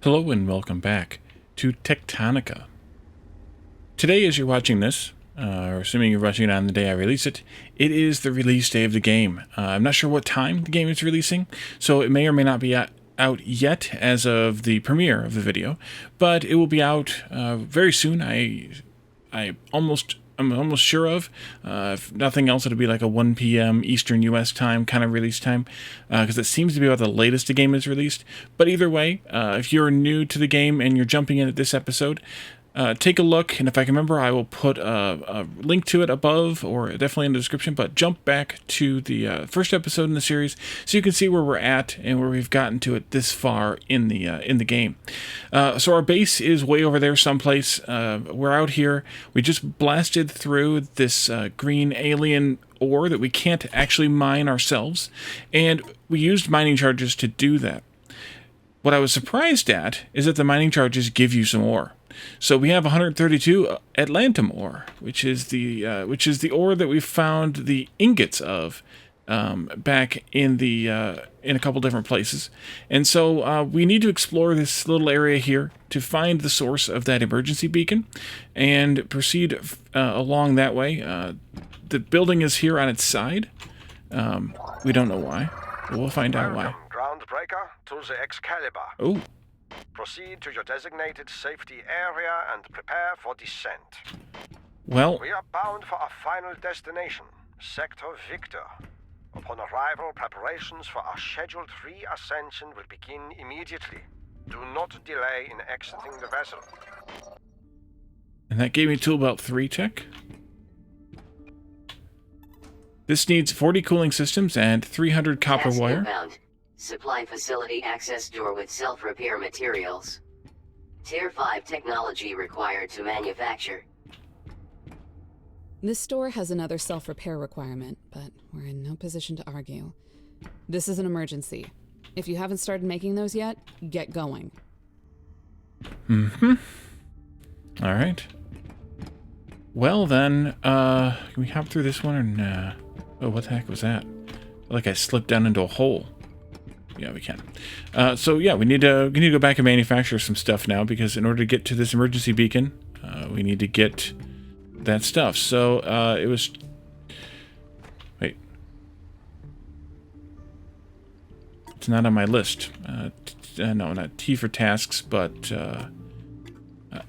Hello and welcome back to Techtonica. Today, as you're watching this, or assuming you're watching it on the day I release it, it is the release day of the game. I'm not sure what time the game is releasing, so it may or may not be out yet as of the premiere of the video, but it will be out very soon. I'm almost sure of. If nothing else, it'll be like a 1 p.m. Eastern U.S. time kind of release time, because it seems to be about the latest the game is released. But either way, if you're new to the game and you're jumping in at this episode, take a look, and if I can remember, I will put a link to it above or definitely in the description, but jump back to the first episode in the series so you can see where we're at and where we've gotten to it this far in the game. So our base is way over there someplace. We're out here. We just blasted through this green alien ore that we can't actually mine ourselves, and we used mining charges to do that. What I was surprised at is that the mining charges give you some ore. So we have 132 Atlantum ore, which is the ore that we found the ingots of back in a couple different places. And so we need to explore this little area here to find the source of that emergency beacon and proceed along that way. The building is here on its side. We don't know why. We'll find out why. Groundbreaker to the Excalibur. Oh. Proceed to your designated safety area and prepare for descent. Well, We are bound for our final destination, Sector Victor. Upon arrival, preparations for our scheduled re-ascension will begin immediately. Do not delay in exiting the vessel. and that gave me tool belt 3 check. This needs 40 cooling systems and 300 copper Task wire. inbound. Supply facility access door with self-repair materials. Tier 5 technology required to manufacture. This store has another self-repair requirement, but we're in no position to argue. This is an emergency. If you haven't started making those yet, get going. Mm-hmm. All right. Well then, can we hop through this one or nah? Oh, what the heck was that? Like I slipped down into a hole. Yeah, we can. So yeah, we need to go back and manufacture some stuff now, because in order to get to this emergency beacon, we need to get that stuff. So it was. Wait. It's not on my list. No, not T for tasks, but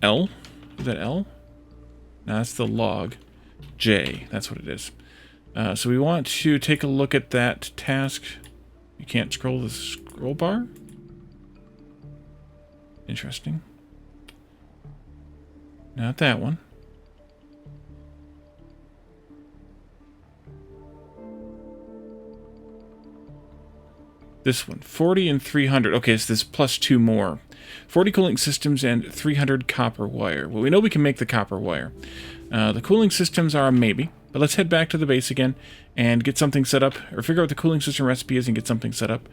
L. Is that L? No, that's the log. J. That's what it is. So we want to take a look at that task. You can't scroll the scroll bar? Interesting. Not that one. This one. 40 and 300. Okay, so this plus 2 more. 40 cooling systems and 300 copper wire. Well, we know we can make the copper wire. The cooling systems are a maybe. But let's head back to the base again and get something set up, or figure out what the cooling system recipe is and get something set up.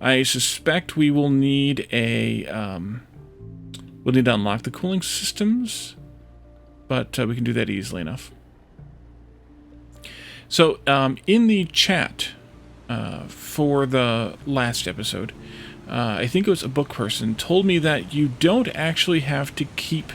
I suspect we will need we'll need to unlock the cooling systems, but we can do that easily enough. So in the chat for the last episode, I think it was a book person told me that you don't actually have to keep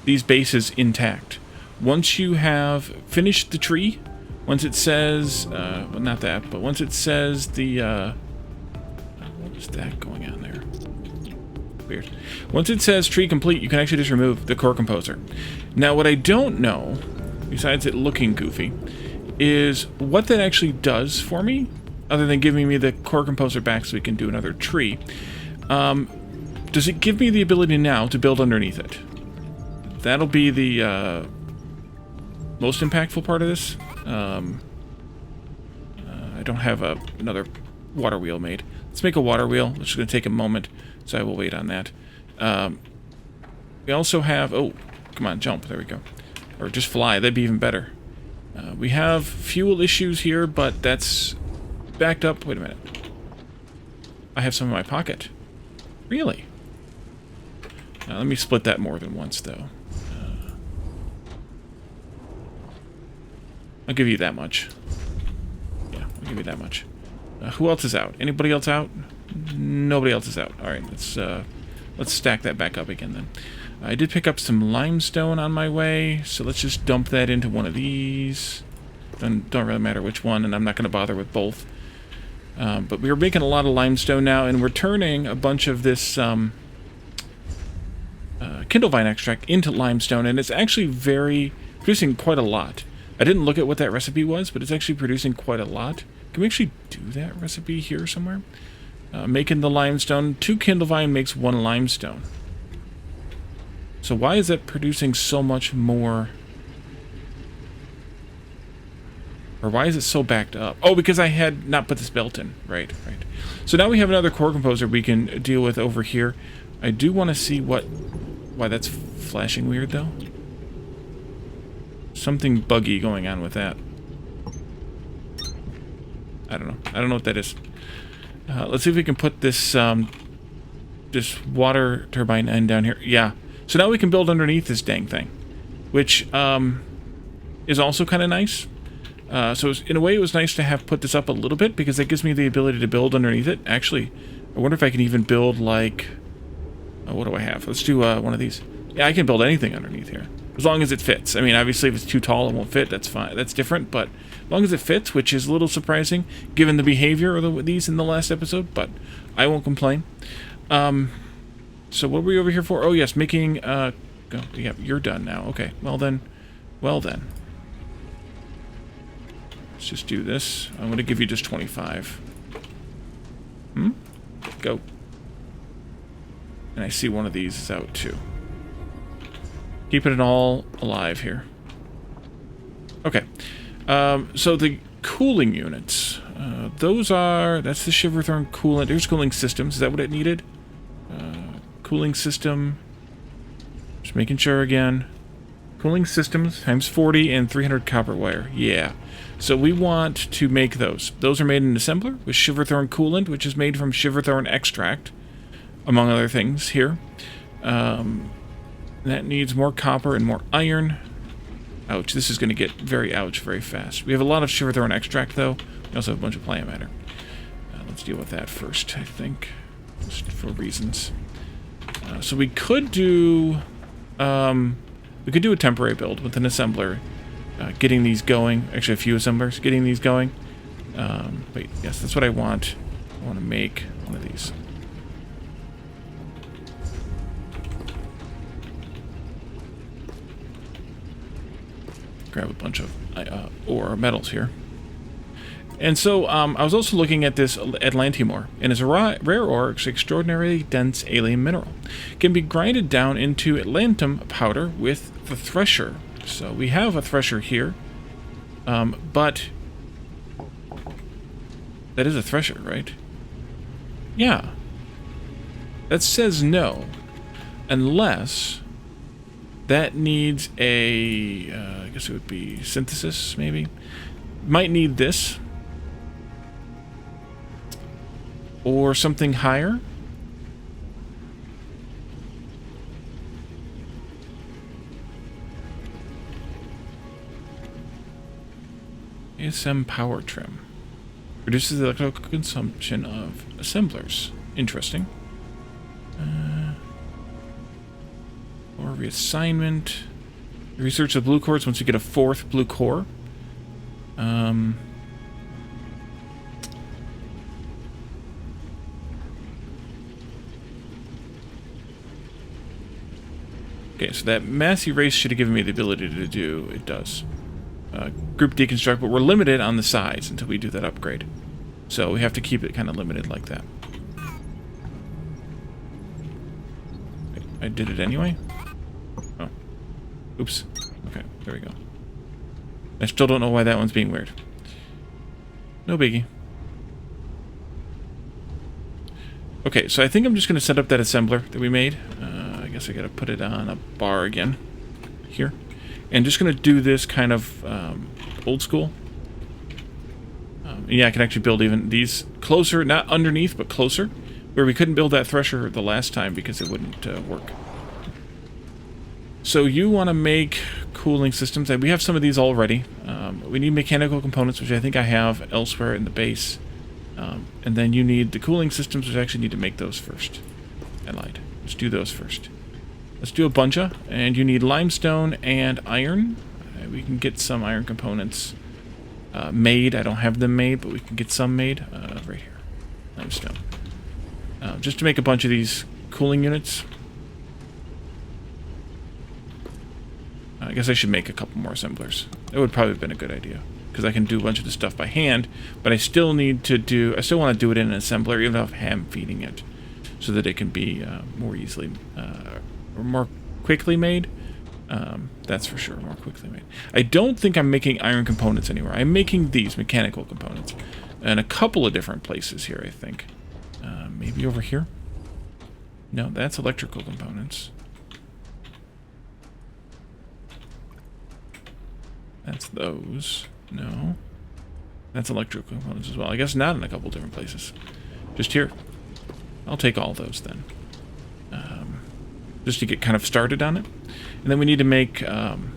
these bases intact. Once you have finished the tree, once it says, well, not that, but once it says the, what is that going on there? Weird. Once it says tree complete, you can actually just remove the core composer. Now, what I don't know, besides it looking goofy, is what that actually does for me, other than giving me the core composer back so we can do another tree. Does it give me the ability now to build underneath it? That'll be the, most impactful part of this. I don't have another water wheel made. Let's make a water wheel. It's going to take a moment, so I will wait on that. We also have... Oh, come on, jump. There we go. Or just fly. That'd be even better. We have fuel issues here, but that's backed up. Wait a minute. I have some in my pocket. Really? Let me split that more than once, though. I'll give you that much. Yeah, I'll give you that much. Who else is out? Anybody else out? Nobody else is out. Alright, let's let's stack that back up again then. I did pick up some limestone on my way, so let's just dump that into one of these. Don't really matter which one, and I'm not going to bother with both. But we're making a lot of limestone now, and we're turning a bunch of this kindlevine extract into limestone, and it's actually producing quite a lot. I didn't look at what that recipe was, but it's actually producing quite a lot. Can we actually do that recipe here somewhere? Making the limestone. 2 kindlevine makes 1 limestone. So why is that producing so much more? Or why is it so backed up? Oh, because I had not put this belt in. Right. So now we have another core composer we can deal with over here. I do want to see why that's flashing weird, though. Something buggy going on with that. I don't know what that is. Let's see if we can put this this water turbine end down here. Yeah. So now we can build underneath this dang thing, which is also kind of nice. So in a way, it was nice to have put this up a little bit because that gives me the ability to build underneath it. Actually, I wonder if I can even build like... what do I have? Let's do one of these. Yeah, I can build anything underneath here. As long as it fits. I mean, obviously, if it's too tall, it won't fit. That's fine. That's different. But as long as it fits, which is a little surprising, given the behavior of these in the last episode. But I won't complain. So what were we over here for? Oh, yes, making... yeah, you're done now. Okay, well then. Let's just do this. I'm going to give you just 25. Go. And I see one of these is out too. Keeping it all alive here. Okay. So the cooling units. That's the Shiverthorn coolant. There's cooling systems. Is that what it needed? Cooling system. Just making sure again. Cooling systems times 40 and 300 copper wire. Yeah. So we want to make those. Those are made in an assembler with Shiverthorn coolant, which is made from Shiverthorn extract, among other things here. That needs more copper and more iron. Ouch, this is going to get very fast. We have a lot of Shiverthorn extract, though. We also have a bunch of plant matter. Let's deal with that first, I think, just for reasons. So we could do... we could do a temporary build with an assembler, getting these going. Actually, a few assemblers getting these going. But yes, that's what I want. I want to make one of these. Grab a bunch of ore metals here. And so I was also looking at this Atlanteum ore, and it's a rare ore, it's extraordinarily dense alien mineral. It can be grinded down into Atlanteum powder with the thresher. So we have a thresher here, but that is a thresher, right? Yeah. That says no, unless that needs a, I guess it would be synthesis, maybe. Might need this. Or something higher. ASM power trim. Reduces the electrical consumption of assemblers. Interesting. Or reassignment. Research the blue cores once you get a 4th blue core. Okay, so that mass erase should have given me the ability to do. It does. Group deconstruct, but we're limited on the size until we do that upgrade. So we have to keep it kind of limited like that. I did it anyway? Oh. Oops. Okay, there we go. I still don't know why that one's being weird. No biggie. Okay, so I think I'm just going to set up that assembler that we made. I guess I got to put it on a bar again. Here. And just going to do this kind of old school. Yeah, I can actually build even these closer, not underneath, but closer. Where we couldn't build that thresher the last time because it wouldn't work. So you want to make cooling systems. And we have some of these already. We need mechanical components, which I think I have elsewhere in the base. And then you need the cooling systems, which I actually need to make those first. I lied. Let's do those first. Let's do a bunch of, and you need limestone and iron. We can get some iron components made. I don't have them made, but we can get some made right here. Limestone. Just to make a bunch of these cooling units. I guess I should make a couple more assemblers. That would probably have been a good idea, because I can do a bunch of this stuff by hand, but I still need to do, I still want to do it in an assembler, even if I'm feeding it, so that it can be more easily, or more quickly made. That's for sure, more quickly made. I don't think I'm making iron components anywhere. I'm making these mechanical components in a couple of different places here, I think. Maybe over here? No, that's electrical components. That's those. No. That's electrical components as well. I guess not in a couple different places. Just here. I'll take all those then. Just to get kind of started on it. And then we need to make iron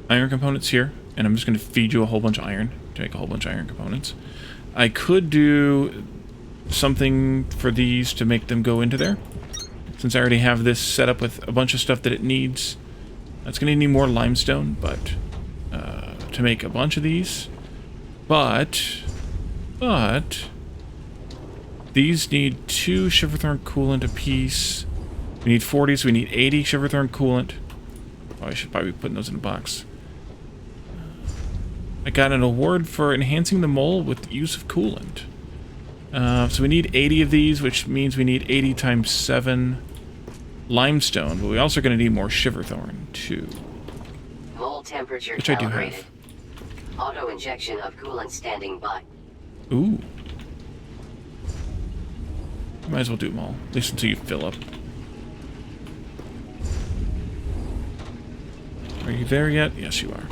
components here. And I'm just going to feed you a whole bunch of iron to make a whole bunch of iron components. I could do something for these to make them go into there. Since I already have this set up with a bunch of stuff that it needs. It's going to need more limestone, but to make a bunch of these. But these need 2 Shiverthorn coolant apiece. We need 40, so we need 80 Shiverthorn coolant. Oh, I should probably be putting those in a box. I got an award for enhancing the mole with the use of coolant. So we need 80 of these, which means we need 80 times 7 limestone, but we also are going to need more Shiverthorn, too. Mole temperature which I do calibrated. have. Auto injection of coolant standing by. Ooh. Might as well do them all, at least until you fill up. Are you there yet? Yes, you are.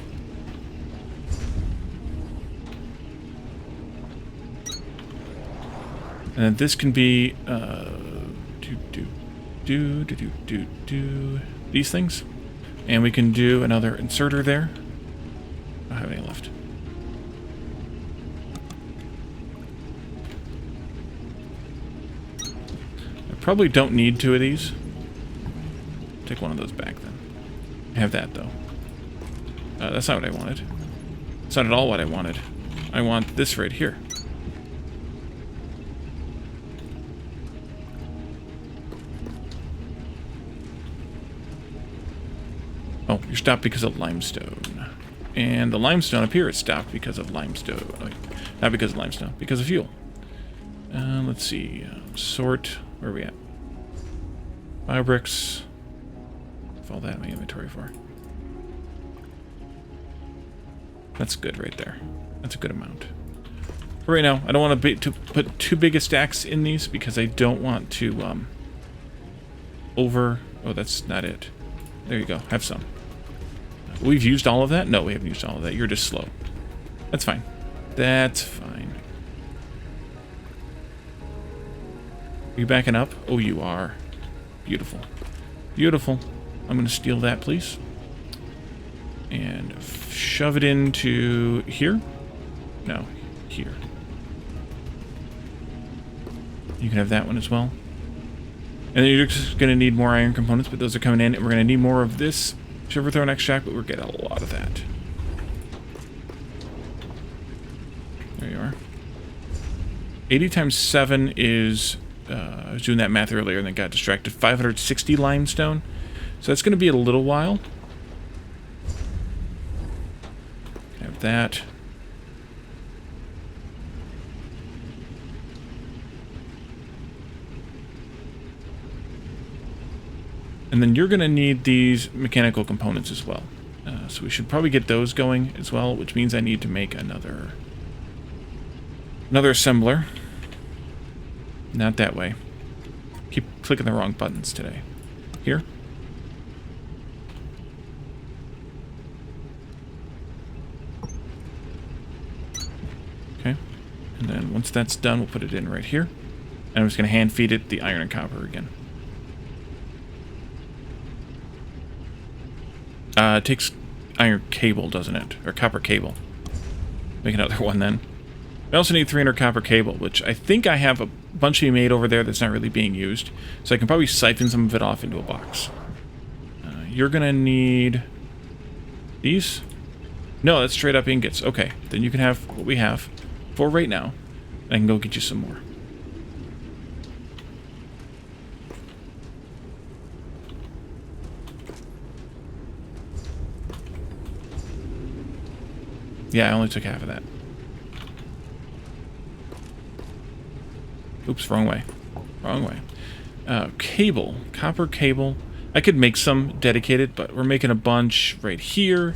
And this can be these things, and we can do another inserter there. I don't have any left. I probably don't need 2 of these. Take one of those back then. I have that though. That's not what I wanted. That's not at all what I wanted. I want this right here. Oh, you're stopped because of limestone. And the limestone up here is stopped because of limestone. Not because of limestone, because of fuel. Let's see. Sort. Where are we at? Biobricks. What's all that in my inventory for? That's good right there. That's a good amount. But right now, I don't want to put too big a stacks in these because I don't want to over... Oh, that's not it. There you go. Have some. We've used all of that? No, we haven't used all of that. You're just slow. That's fine. That's fine. Are you backing up? Oh, you are. Beautiful. Beautiful. I'm going to steal that, please. And shove it into here? No, here. You can have that one as well. And then you're just going to need more iron components, but those are coming in. And we're going to need more of this Shiverthorn extract, but we're getting a lot of that. There you are. 80 times 7 is... I was doing that math earlier and then got distracted. 560 limestone. So that's going to be a little while. Have that. And then you're going to need these mechanical components as well. So we should probably get those going as well, which means I need to make another assembler. Not that way. Keep clicking the wrong buttons today. Here. Okay. And then once that's done, we'll put it in right here. And I'm just going to hand feed it the iron and copper again. It takes iron cable, doesn't it? Or copper cable. Make another one then. I also need 300 copper cable, which I think I have a bunch of made over there that's not really being used. So I can probably siphon some of it off into a box. You're going to need these? No, that's straight up ingots. Okay, then you can have what we have for right now. I can go get you some more. Yeah, I only took half of that. Oops, wrong way. Wrong way. Cable. Copper cable. I could make some dedicated, but we're making a bunch right here.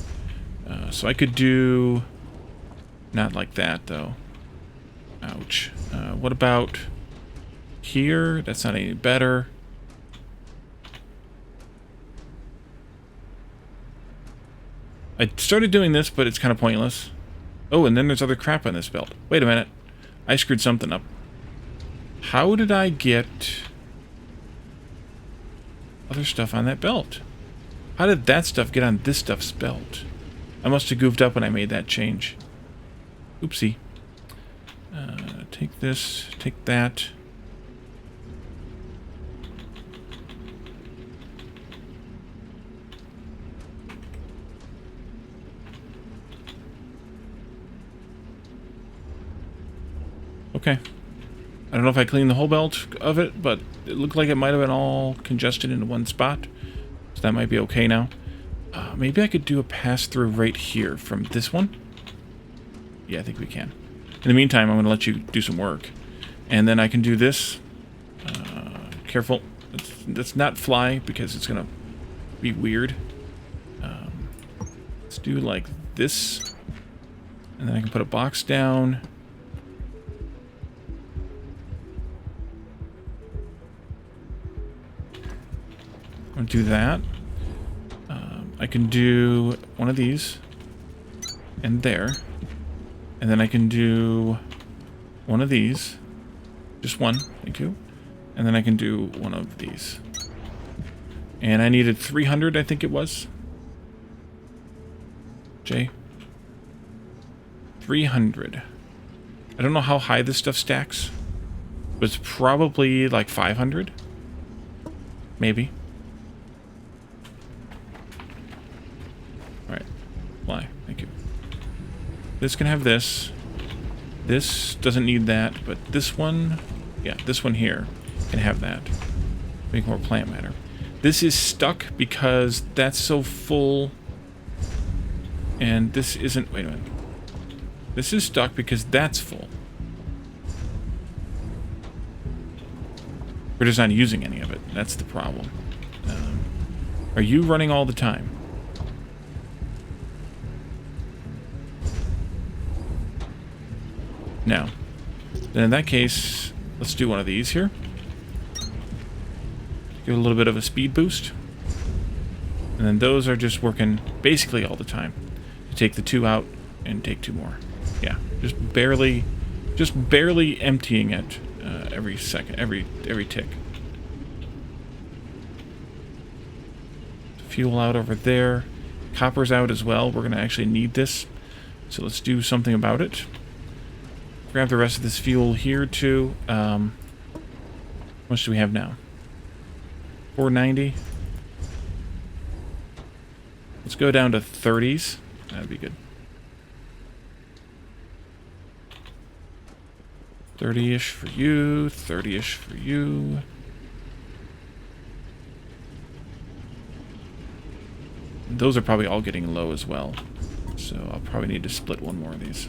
So I could do... Not like that, though. Ouch. What about here? That's not any better. I started doing this, but it's kind of pointless. Oh, and then there's other crap on this belt. Wait a minute. I screwed something up. How did I get other stuff on that belt? How did that stuff get on this stuff's belt? I must have goofed up when I made that change. Oopsie. Take this, take that. Okay. I don't know if I cleaned the whole belt of it, but it looked like it might have been all congested into one spot. So that might be okay now. Maybe I could do a pass-through right here from this one. Yeah, I think we can. In the meantime, I'm going to let you do some work. And then I can do this. Careful. Let's not fly, because it's going to be weird. Let's do like this. And then I can put a box down. I'm going to do that. I can do one of these. And there. And then I can do one of these. Just one. Thank you. And then I can do one of these. And I needed 300, I think it was. Jay. 300. I don't know how high this stuff stacks. But it's probably like 500. Maybe. Alright. Fly. Thank you. This can have this. This doesn't need that, but this one, yeah, this one here can have that. Make more plant matter. This is stuck because that's so full. And this isn't, wait a minute. This is stuck because that's full. We're just not using any of it. That's the problem. Are you running all the time? No. Then in that case, let's do one of these here. Give it a little bit of a speed boost. And then those are just working basically all the time. You take the 2 out and take 2 more. Yeah, just barely emptying it every second, every tick. Fuel out over there. Copper's out as well. We're going to actually need this. So let's do something about it. Grab the rest of this fuel here too. How much do we have now? 490. Let's go down to 30s. That'd be good. 30-ish for you, 30-ish for you. Those are probably all getting low as well. So I'll probably need to split one more of these.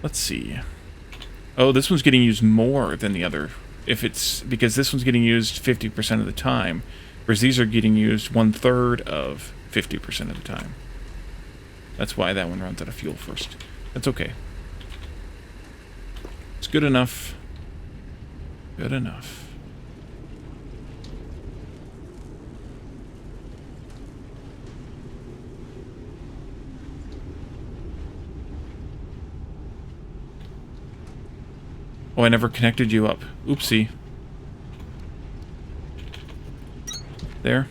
Let's see. Oh, this one's getting used more than the other. If it's because this one's getting used 50% of the time, whereas these are getting used 1/3 of 50% of the time. That's why that one runs out of fuel first. That's okay. It's good enough. Good enough. Oh, I never connected you up. Oopsie. There.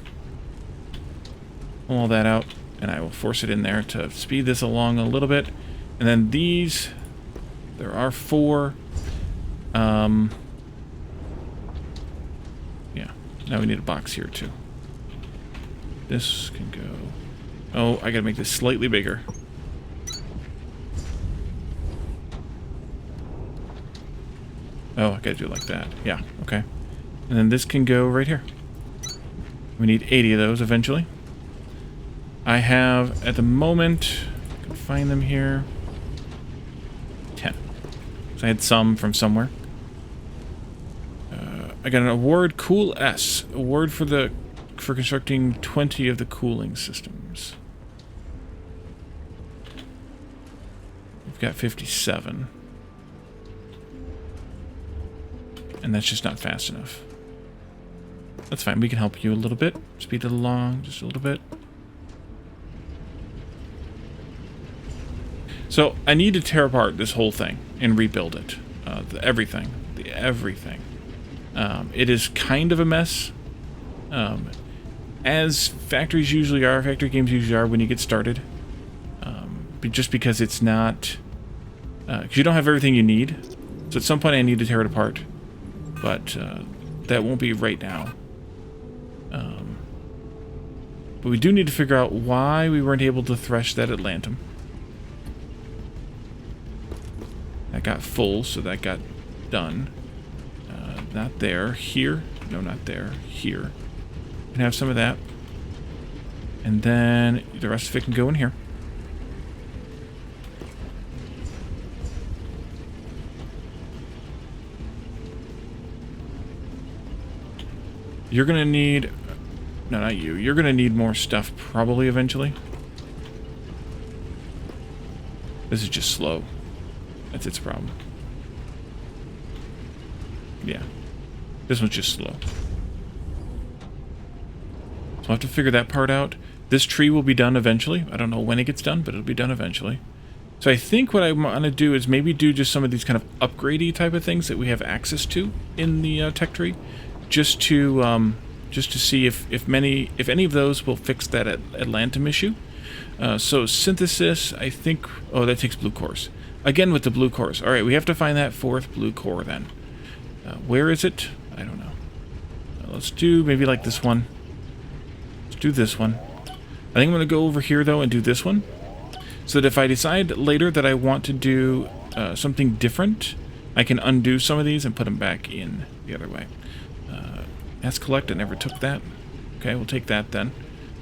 Pull all that out, and I will force it in there to speed this along a little bit. And then these, there are 4. Yeah, now we need a box here too. This can go... Oh, I gotta make this slightly bigger. Oh, I gotta do it like that. Yeah, okay. And then this can go right here. We need 80 of those eventually. I have, at the moment, I can find them here, 10. So I had some from somewhere. I got an award, Cool S. Award for constructing 20 of the cooling systems. We've got 57. And that's just not fast enough. That's fine, we can help you a little bit. Speed it along just a little bit. So, I need to tear apart this whole thing and rebuild it. Everything. Everything. It is kind of a mess. As factories usually are, factory games usually are when you get started. Just because it's not... because you don't have everything you need. So at some point I need to tear it apart. But that won't be right now. But we do need to figure out why we weren't able to thresh that Atlantum. That got full, so that got done. Not there. Here. No, not there. Here. Can have some of that. And then the rest of it can go in here. You're gonna need... No, not you. You're gonna need more stuff probably eventually. This is just slow. That's its problem. Yeah. This one's just slow. So I'll have to figure that part out. This tree will be done eventually. I don't know when it gets done, but it'll be done eventually. So I think what I want to do is maybe do just some of these kind of upgradey type of things that we have access to in the tech tree. Just to see if any of those will fix that Atlantum issue. So synthesis, I think... Oh, that takes blue cores. Again with the blue cores. Alright, we have to find that 4th blue core then. Where is it? I don't know. Let's do maybe like this one. Let's do this one. I think I'm going to go over here though and do this one. So that if I decide later that I want to do something different, I can undo some of these and put them back in the other way. That's collect. I never took that. Okay, we'll take that then.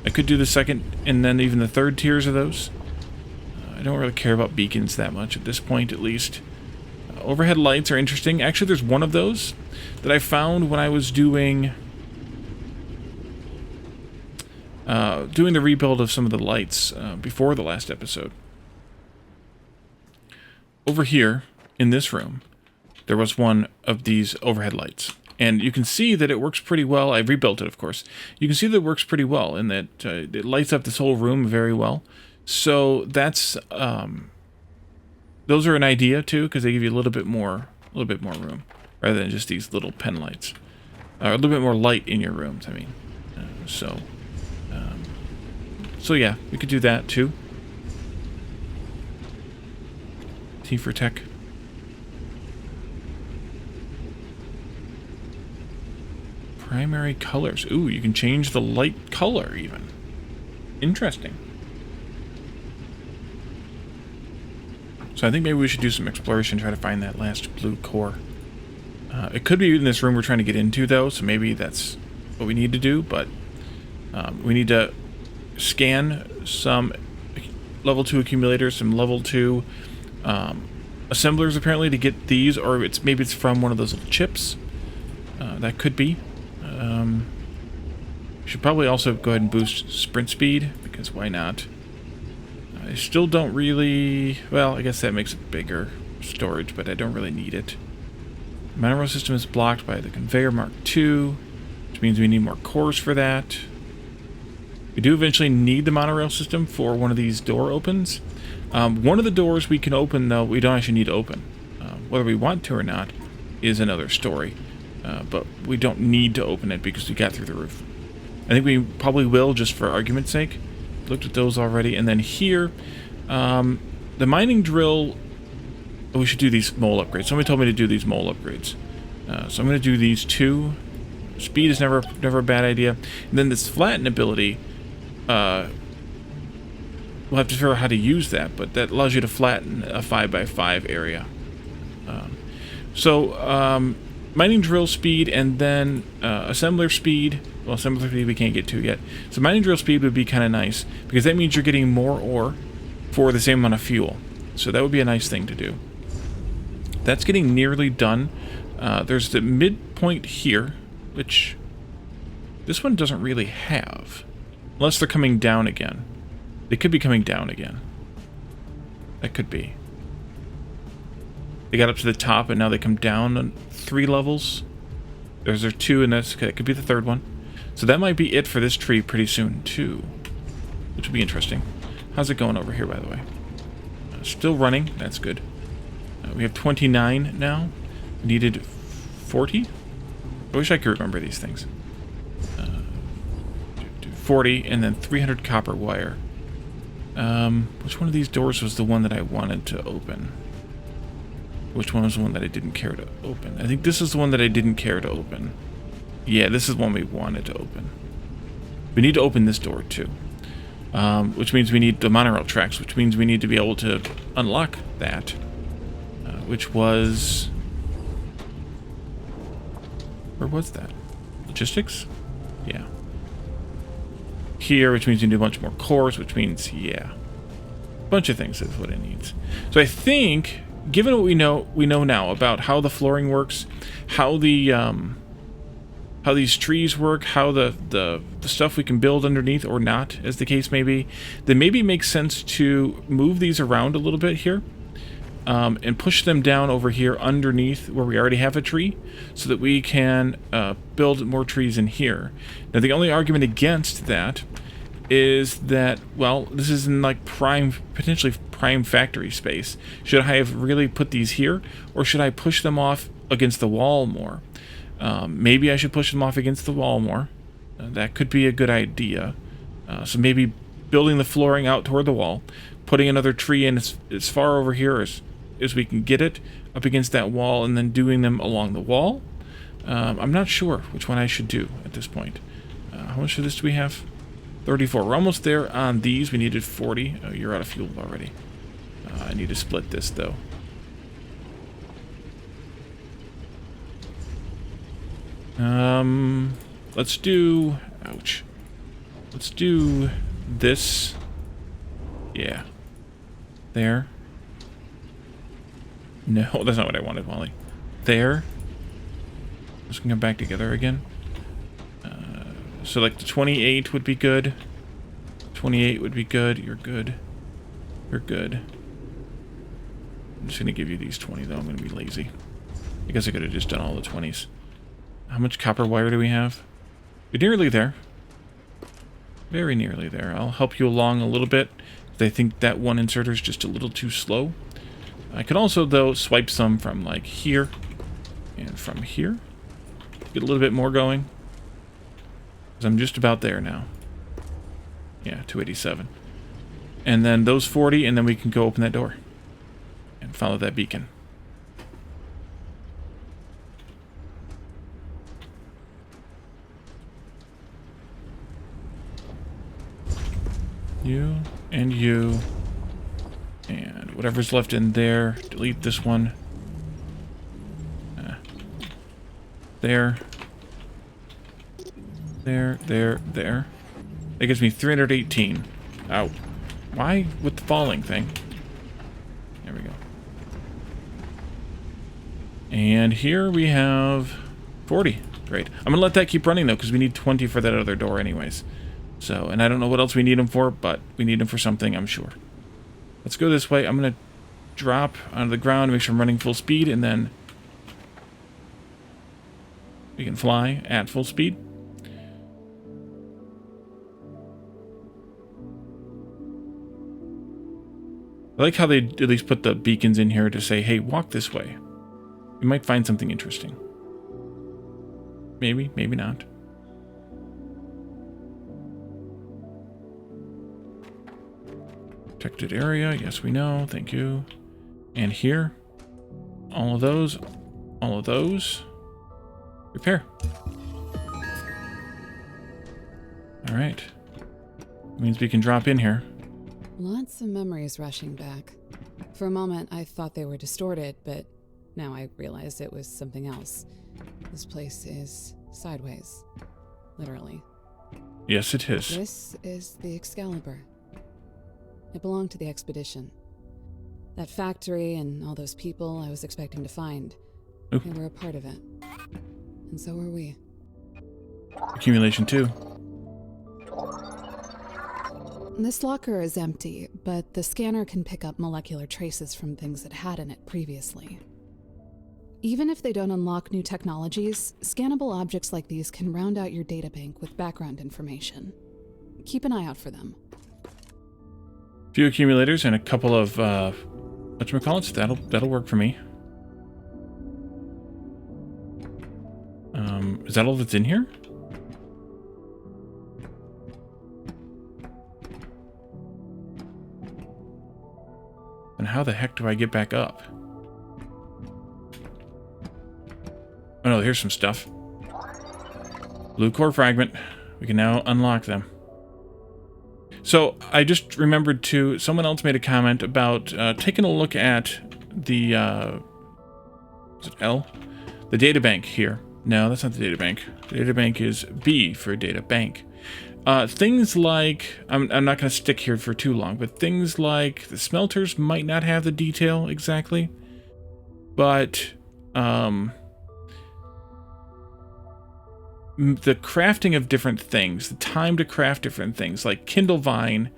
I could do the 2nd and then even the 3rd tiers of those. I don't really care about beacons that much at this point, at least. Overhead lights are interesting. Actually, there's one of those that I found when I was doing the rebuild of some of the lights before the last episode. Over here, in this room, there was one of these overhead lights. And you can see that it works pretty well. I rebuilt it, of course. You can see that it works pretty well in that it lights up this whole room very well. So that's those are an idea too, because they give you a little bit more room rather than just these little pen lights. A little bit more light in your rooms. I mean, so yeah, we could do that too. T for tech. Primary colors. Ooh, you can change the light color even. Interesting. So I think maybe we should do some exploration, try to find that last blue core. It could be in this room we're trying to get into though, so maybe that's what we need to do, but we need to scan some level 2 accumulators, some level 2 assemblers apparently to get these, or maybe it's from one of those little chips. That could be. We should probably also go ahead and boost sprint speed, because why not? I still don't really... Well, I guess that makes it bigger storage, but I don't really need it. The monorail system is blocked by the conveyor Mark II, which means we need more cores for that. We do eventually need the monorail system for one of these door opens. One of the doors we can open, though, we don't actually need to open. Whether we want to or not is another story. But we don't need to open it because we got through the roof. I think we probably will, just for argument's sake. Looked at those already. And then here, the mining drill... Oh, we should do these mole upgrades. Somebody told me to do these mole upgrades. So I'm going to do these 2. Speed is never a bad idea. And then this flatten ability, we'll have to figure out how to use that, but that allows you to flatten a 5x5 area. Mining drill speed and then assembler speed. Well, assembler speed we can't get to yet. So mining drill speed would be kind of nice, because that means you're getting more ore for the same amount of fuel. So that would be a nice thing to do. That's getting nearly done. There's the midpoint here, which this one doesn't really have. Unless they're coming down again. They could be coming down again. That could be. They got up to the top and now they come down on 3 levels. There's their 2 and that could be the 3rd one. So that might be it for this tree pretty soon too. Which will be interesting. How's it going over here, by the way? Still running. That's good. We have 29 now. We needed 40? I wish I could remember these things. 40 and then 300 copper wire. Which one of these doors was the one that I wanted to open? Which one was the one that I didn't care to open? I think this is the one that I didn't care to open. Yeah, this is the one we wanted to open. We need to open this door too. Which means we need the monorail tracks, which means we need to be able to unlock that. Which was... Where was that? Logistics? Yeah. Here, which means you need a bunch more cores, which means, yeah. A bunch of things is what it needs. So I think... Given what we know now about how the flooring works, how the how these trees work, how the stuff we can build underneath or not, as the case may be, then maybe it makes sense to move these around a little bit here, and push them down over here underneath where we already have a tree, so that we can build more trees in here. Now the only argument against that is that, well, this is in like potentially prime factory space. Should I have really put these here, or should I push them off against the wall more? Maybe I should push them off against the wall more. That could be a good idea. So maybe building the flooring out toward the wall, putting another tree in as far over here as we can get it, up against that wall, and then doing them along the wall. I'm not sure which one I should do at this point. How much of this do we have? 34. We're almost there on these. We needed 40. Oh, you're out of fuel already. I need to split this, though. Let's do... Ouch. Let's do this. Yeah. There. No, that's not what I wanted, Wally. There. Just gonna come back together again. So like the 28 would be good. 28 would be good. You're good. You're good. I'm just gonna give you these 20 though. I'm gonna be lazy. I guess I could have just done all the 20s. How much copper wire do we have? We're nearly there. Very nearly there. I'll help you along a little bit. I think that one inserter is just a little too slow. I could also, though, swipe some from like here and from here. Get a little bit more going. Because I'm just about there now. Yeah, 287. And then those 40, and then we can go open that door. And follow that beacon. You, and you, and whatever's left in there, delete this one. There. There, there, there. That gives me 318. Ow. Why with the falling thing? There we go. And here we have 40. Great. I'm going to let that keep running, though, because we need 20 for that other door anyways. So, and I don't know what else we need them for, but we need them for something, I'm sure. Let's go this way. I'm going to drop onto the ground, make sure I'm running full speed, and then we can fly at full speed. I like how they at least put the beacons in here to say, hey, walk this way. You might find something interesting. Maybe, maybe not. Protected area. Yes, we know. Thank you. And here. All of those. All of those. Repair. Alright. Means we can drop in here. Lots of memories rushing back. For a moment, I thought they were distorted, but now I realized it was something else. This place is sideways. Literally. Yes, it is. This is the Excalibur. It belonged to the expedition. That factory and all those people I was expecting to find, Ooh. they were a part of it. And so were we. Accumulation 2. This locker is empty, but the scanner can pick up molecular traces from things it had in it previously. Even if they don't unlock new technologies, scannable objects like these can round out your databank with background information. Keep an eye out for them. Few accumulators and a couple of whatchamacallits. That'll work for me. Is that all that's in here? And how the heck do I get back up? Oh no, here's some stuff. Blue core fragment. We can now unlock them. So I just remembered too, someone else made a comment about taking a look at the, is it L? The databank here. No, that's not the databank. The databank is B for data bank. Things like, I'm not going to stick here for too long, but things like the smelters might not have the detail exactly, but the crafting of different things, the time to craft different things, like Kindle Vine,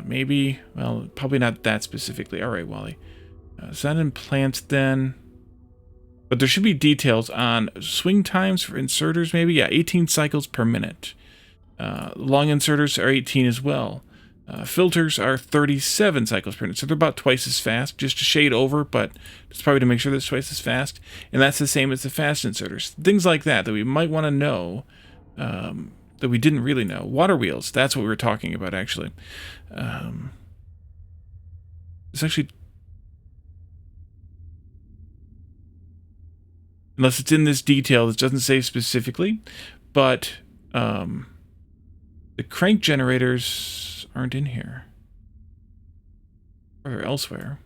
maybe, well, probably not that specifically. All right, Wally. Is that in plants then? But there should be details on swing times for inserters, maybe? Yeah, 18 cycles per minute. Long inserters are 18 as well. Filters are 37 cycles per minute, so they're about twice as fast, just a shade over, but it's probably to make sure that's twice as fast. And that's the same as the fast inserters. Things like that we might want to know, that we didn't really know. Water wheels, that's what we were talking about, actually. It's actually... Unless it's in this detail, this doesn't say specifically, but the crank generators aren't in here. Or they're elsewhere.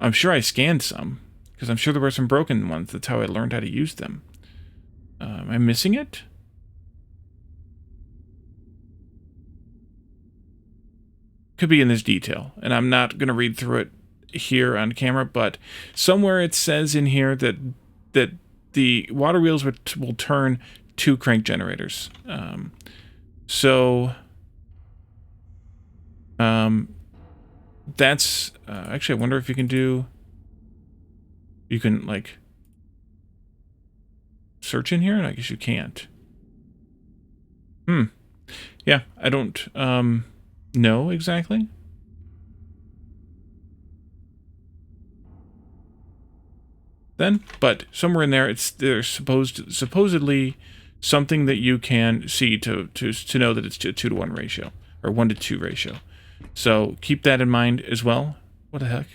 I'm sure I scanned some, because I'm sure there were some broken ones. That's how I learned how to use them. Am I missing it? Could be in this detail, and I'm not going to read through it here on camera, but somewhere it says in here that the water wheels will turn 2 crank generators. That's actually, I wonder if you can like search in here, and I guess you can't. Yeah, I don't know exactly. But somewhere in there, there's supposedly something that you can see to know that it's a 2-to-1 ratio or 1-to-2 ratio. So keep that in mind as well. What the heck?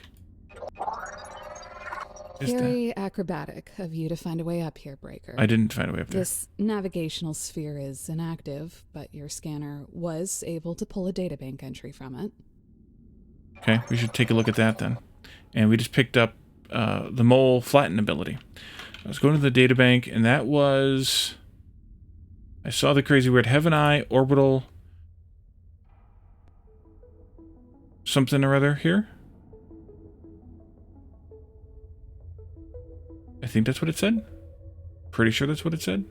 Very acrobatic of you to find a way up here, Breaker. I didn't find a way up there. This navigational sphere is inactive, but your scanner was able to pull a databank entry from it. Okay, we should take a look at that then. And we just picked up the mole flatten ability. I was going to the databank, and that was... I saw the crazy weird Heaven Eye, orbital... something or other here. I think that's what it said. Pretty sure that's what it said.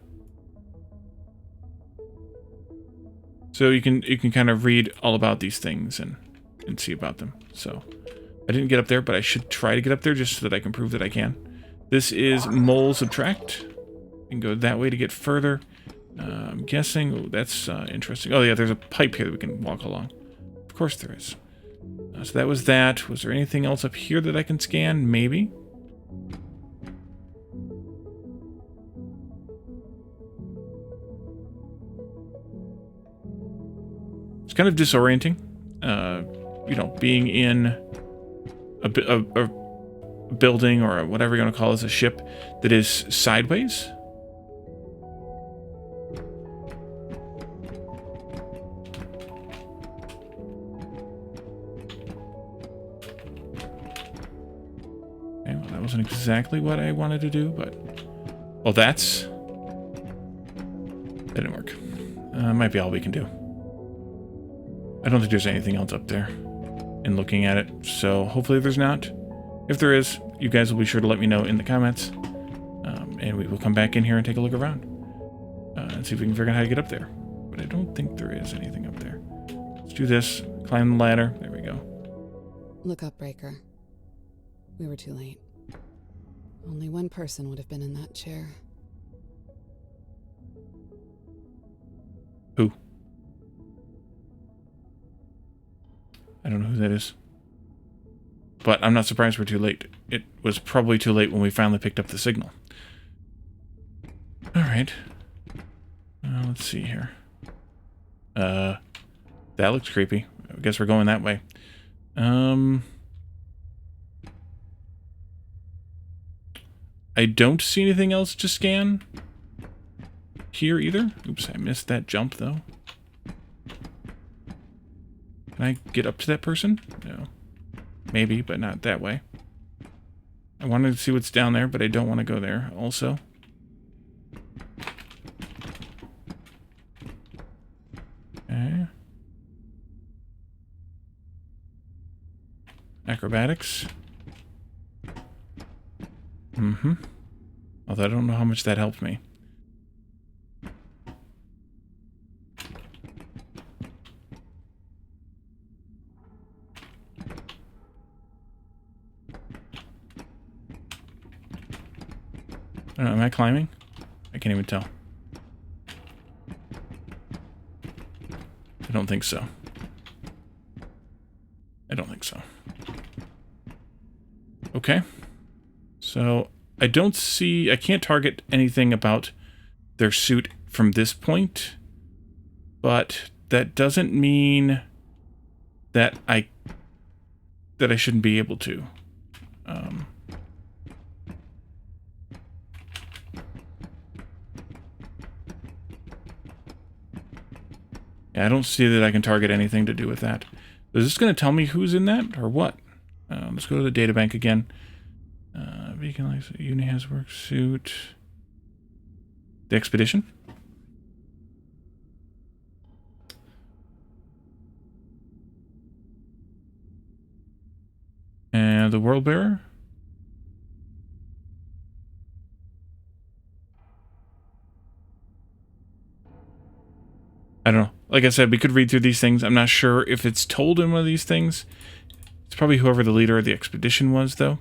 So you can kind of read all about these things and see about them. So I didn't get up there, but I should try to get up there just so that I can prove that I can. This is mole subtract. You can go that way to get further. I'm guessing... Oh, that's interesting. Oh yeah, there's a pipe here that we can walk along. Of course there is. So that was that. Was there anything else up here that I can scan? kind of disorienting. You know, being in a building or whatever you want to call it, a ship that is sideways. Okay, well, that wasn't exactly what I wanted to do, but... Well, that didn't work. Might be all we can do. I don't think there's anything else up there in looking at it, so hopefully there's not. If there is, you guys will be sure to let me know in the comments, and we will come back in here and take a look around and see if we can figure out how to get up there. But I don't think there is anything up there. Let's do this. Climb the ladder. There we go. Look up, Breaker. We were too late. Only one person would have been in that chair. Who? I don't know who that is. But I'm not surprised we're too late. It was probably too late when we finally picked up the signal. Alright. Let's see here. That looks creepy. I guess we're going that way. I don't see anything else to scan here either. Oops, I missed that jump though. Can I get up to that person? No. Maybe, but not that way. I wanted to see what's down there, but I don't want to go there also. Okay. Acrobatics. Although I don't know how much that helped me. Am I climbing? I can't even tell. I don't think so. I don't think so. Okay. So, I don't see... I can't target anything about their suit from this point. But that doesn't mean that I shouldn't be able to. Yeah, I don't see that I can target anything to do with that. Is this going to tell me who's in that, or what? Let's go to the databank again. Beacon lights, Unihas work suit. The expedition? And the world bearer? I don't know. Like I said, we could read through these things. I'm not sure if it's told in one of these things. It's probably whoever the leader of the expedition was, though.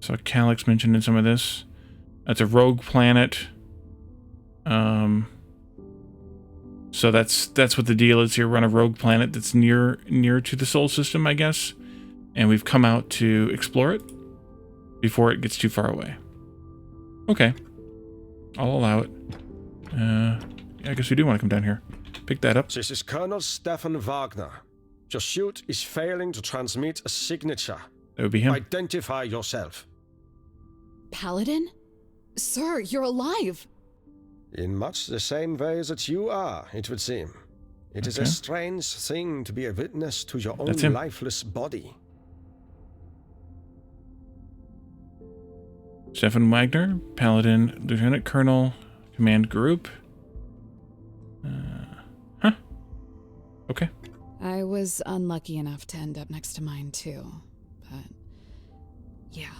So Calyx mentioned in some of this. That's a rogue planet. So that's what the deal is here. We're on a rogue planet that's near to the Sol system, I guess. And we've come out to explore it before it gets too far away. Okay. I'll allow it. I guess we do want to come down here. Pick that up. This is Colonel Stefan Wagner. Your suit is failing to transmit a signature. That would be him. Identify yourself. Paladin? Sir, you're alive! In much the same way that you are, it would seem. It is a strange thing to be a witness to your own lifeless body. Stefan Wagner, Paladin, Lieutenant Colonel, Command Group. Huh. Okay. I was unlucky enough to end up next to mine too, but yeah.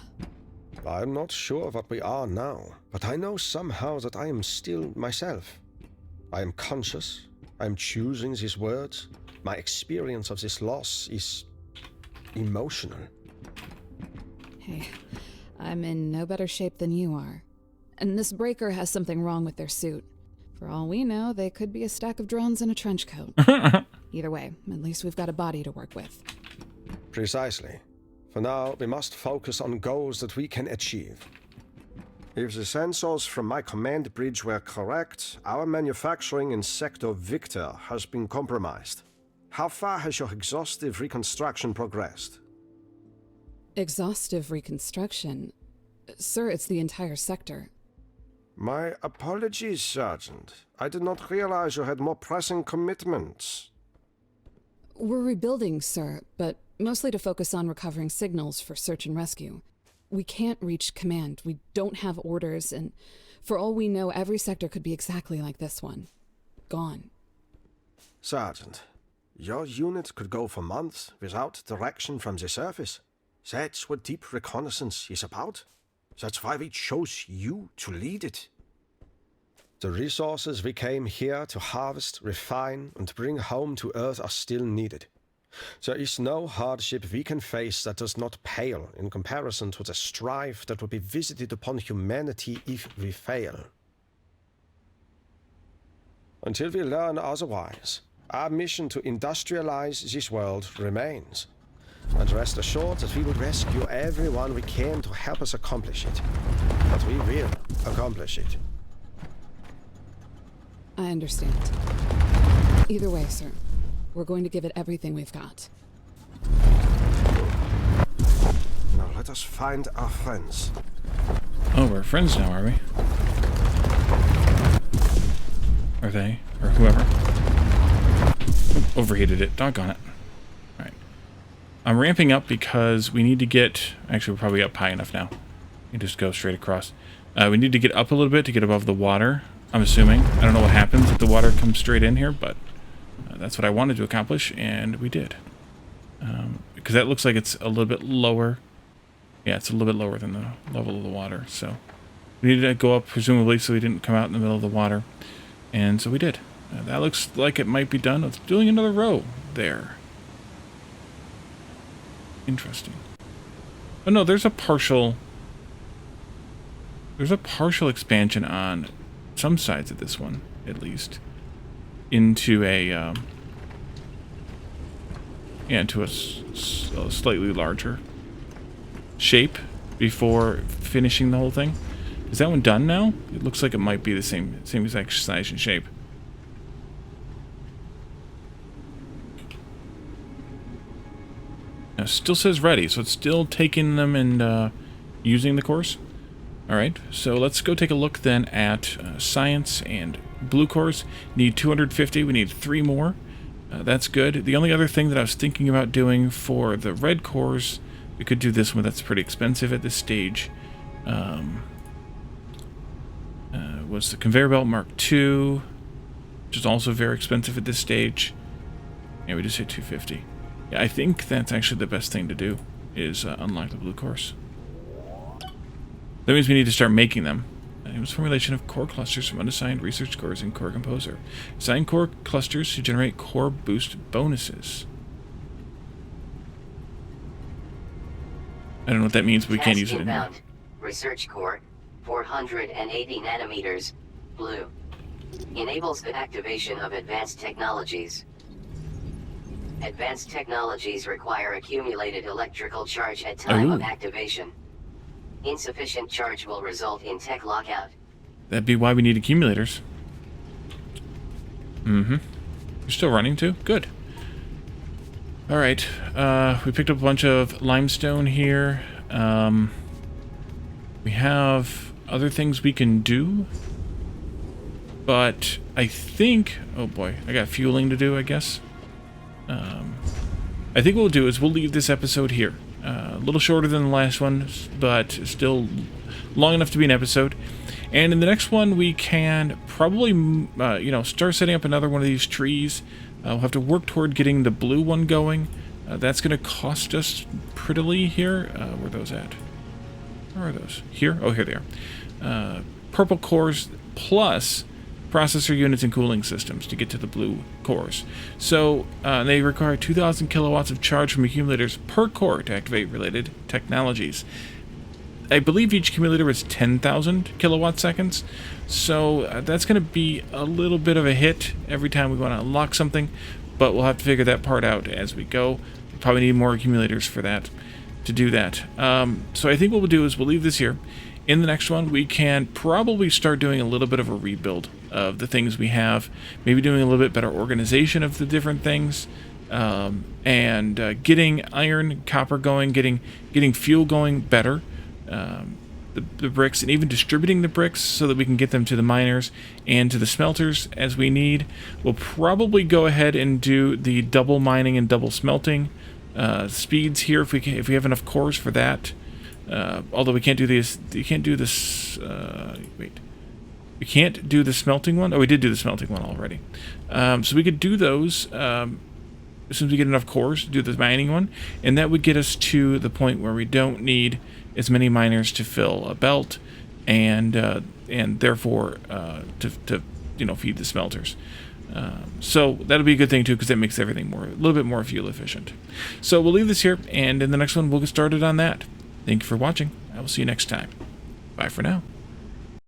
I'm not sure what we are now, but I know somehow that I am still myself. I am conscious. I am choosing these words. My experience of this loss is emotional. Hey, I'm in no better shape than you are. And this breaker has something wrong with their suit. For all we know, they could be a stack of drones in a trench coat. Either way, at least we've got a body to work with. Precisely. For now, we must focus on goals that we can achieve. If the sensors from my command bridge were correct, our manufacturing in Sector Victor has been compromised. How far has your exhaustive reconstruction progressed? Exhaustive reconstruction? Sir, it's the entire sector. My apologies, Sergeant. I did not realize you had more pressing commitments. We're rebuilding, sir, but mostly to focus on recovering signals for search and rescue. We can't reach command, we don't have orders, and for all we know, every sector could be exactly like this one. Gone. Sergeant, your unit could go for months without direction from the surface. That's what deep reconnaissance is about. That's why we chose you to lead it. The resources we came here to harvest, refine, and bring home to Earth are still needed. There is no hardship we can face that does not pale in comparison to the strife that will be visited upon humanity if we fail. Until we learn otherwise, our mission to industrialize this world remains. And rest assured that we will rescue everyone we can to help us accomplish it. But we will accomplish it. I understand. Either way, sir, we're going to give it everything we've got. Now let us find our friends. Oh, we're friends now, are we? Are they? Or whoever? Oop, overheated it. Doggone it. Alright. I'm ramping up because we need to get... Actually, we're probably up high enough now. You just go straight across. We need to get up a little bit to get above the water, I'm assuming. I don't know what happens if the water comes straight in here, but that's what I wanted to accomplish, and we did. Because that looks like it's a little bit lower. Yeah, it's a little bit lower than the level of the water, so... We needed to go up, presumably, so we didn't come out in the middle of the water. And so we did. That looks like it might be done. It's doing another row there. Interesting. Oh no, there's a partial... There's a partial expansion on some sides of this one, at least. Into a... yeah, into a slightly larger shape before finishing the whole thing. Is that one done now? It looks like it might be the same exact size and shape. Now, it still says ready, so it's still taking them and using the course. Alright, so let's go take a look then at science and blue cores. Need 250, we need 3 more. That's good. The only other thing that I was thinking about doing for the red cores, we could do this one, that's pretty expensive at this stage. Was the Conveyor Belt Mark II, which is also very expensive at this stage. Yeah, we just hit 250. Yeah, I think that's actually the best thing to do, is unlock the blue cores. That means we need to start making them. It was formulation of core clusters from unassigned research cores in Core Composer. Assign core clusters to generate core boost bonuses. I don't know what that means, but we can't use it anymore. Research core, 480 nanometers, blue. Enables the activation of advanced technologies. Advanced technologies require accumulated electrical charge at time of activation. Insufficient charge will result in tech lockout. That'd be why we need accumulators. Mm-hmm. You're still running too? Good. Alright, we picked up a bunch of limestone here. We have other things we can do. But I think... Oh boy, I got fueling to do, I guess. I think what we'll do is we'll leave this episode here. A little shorter than the last one, but still long enough to be an episode. And in the next one, we can probably, start setting up another one of these trees. We'll have to work toward getting the blue one going. That's going to cost us prettily here. Where are those at? Where are those? Here? Oh, here they are. Purple cores plus processor units and cooling systems to get to the blue cores. So they require 2,000 kilowatts of charge from accumulators per core to activate related technologies. I believe each accumulator is 10,000 kilowatt seconds, so that's going to be a little bit of a hit every time we want to unlock something, but we'll have to figure that part out as we go. We'll probably need more accumulators for that, to do that. So I think what we'll do is we'll leave this here. in the next one, we can probably start doing a little bit of a rebuild of the things we have, maybe doing a little bit better organization of the different things, and getting iron, copper going, getting fuel going better, the bricks, and even distributing the bricks so that we can get them to the miners and to the smelters as we need. We'll probably go ahead and do the double mining and double smelting speeds here if we have enough cores for that. Although we can't do this. You can't do this. Wait. We can't do the smelting one. Oh, we did do the smelting one already. So we could do those as soon as we get enough cores to do the mining one, and that would get us to the point where we don't need as many miners to fill a belt, and therefore to feed the smelters. So that'll be a good thing too, because that makes everything a little bit more fuel efficient. So we'll leave this here, and in the next one we'll get started on that. Thank you for watching. I will see you next time. Bye for now.